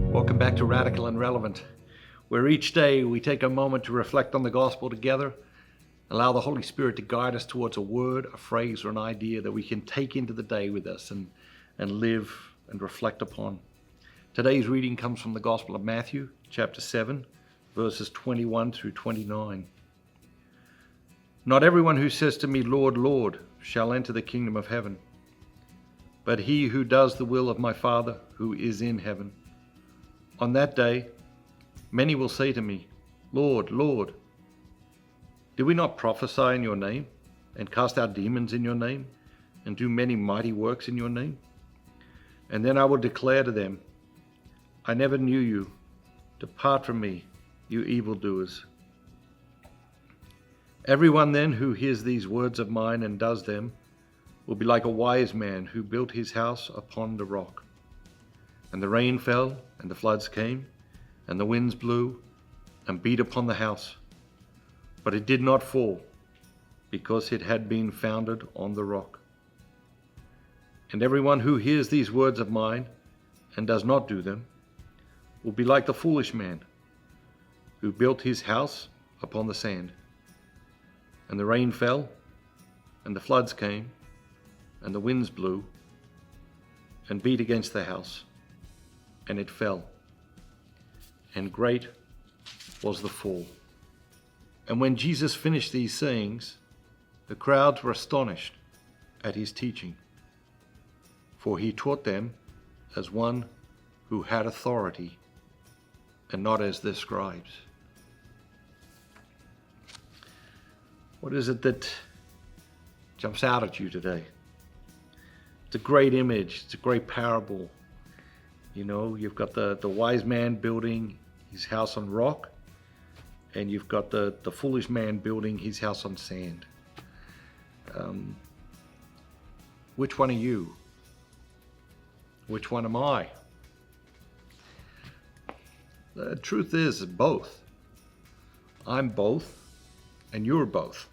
Welcome back to Radical and Relevant, where each day we take a moment to reflect on the gospel together, allow the Holy Spirit to guide us towards a word, a phrase, or an idea that we can take into the day with us and live and reflect upon. Today's reading comes from the Gospel of Matthew, chapter 7, verses 21 through 29. Not everyone who says to me, Lord, Lord, shall enter the kingdom of heaven, but he who does the will of my Father who is in heaven. On that day, many will say to me, Lord, Lord, did we not prophesy in your name, and cast out demons in your name, and do many mighty works in your name? And then I will declare to them, I never knew you. Depart from me, you evildoers. Everyone then who hears these words of mine and does them will be like a wise man who built his house upon the rock. And the rain fell, and the floods came, and the winds blew and beat upon the house. But it did not fall, because it had been founded on the rock. And everyone who hears these words of mine and does not do them will be like the foolish man who built his house upon the sand. And the rain fell, and the floods came, and the winds blew and beat against the house, and it fell. And great was the fall. And when Jesus finished these sayings, the crowds were astonished at his teaching, for he taught them as one who had authority, and not as their scribes. What is it that jumps out at you today? It's a great image. It's a great parable. You know, you've got the wise man building his house on rock, and you've got the foolish man building his house on sand. Which one are you? Which one am I? The truth is both. I'm both, and you're both.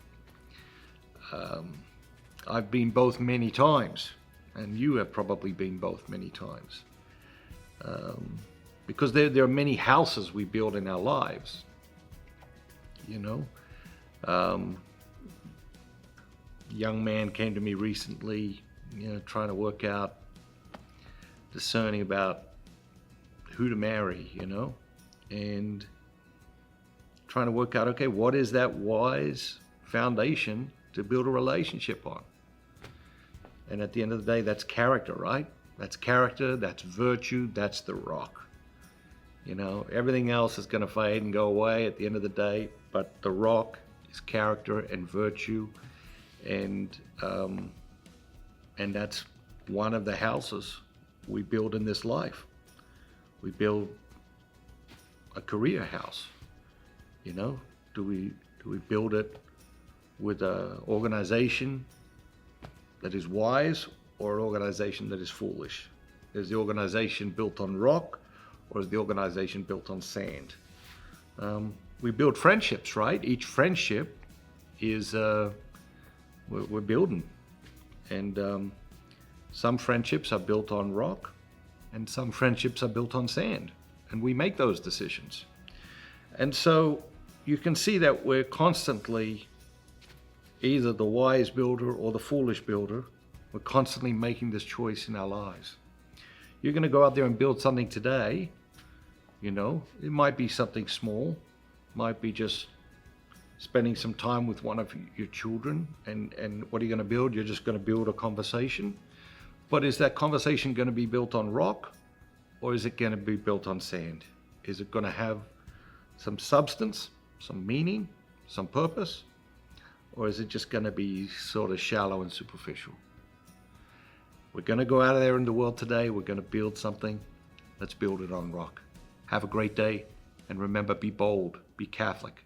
I've been both many times, and you have probably been both many times. Because there are many houses we build in our lives, you know. Young man came to me recently, trying to work out, discerning about who to marry, and trying to work out, okay, what is that wise foundation to build a relationship on? And at the end of the day, that's character, right? That's character, that's virtue, that's the rock. Everything else is going to fade and go away at the end of the day, but the rock is character and virtue, and that's one of the houses we build in this life. We build a career house. Do we build it with an organization that is wise, or an organization that is foolish? Is the organization built on rock, or is the organization built on sand? We build friendships, right? Each friendship is we're building, and some friendships are built on rock, and some friendships are built on sand, and we make those decisions. And so you can see that we're constantly either the wise builder or the foolish builder. We're constantly making this choice in our lives. You're going to go out there and build something today. It might be something small, might be just spending some time with one of your children, and what are you going to build? You're just going to build a conversation. But is that conversation going to be built on rock, or is it going to be built on sand? Is it going to have some substance, some meaning, some purpose, or is it just going to be sort of shallow and superficial? We're going to go out of there in the world today. We're going to build something. Let's build it on rock. Have a great day, and remember, be bold, be Catholic.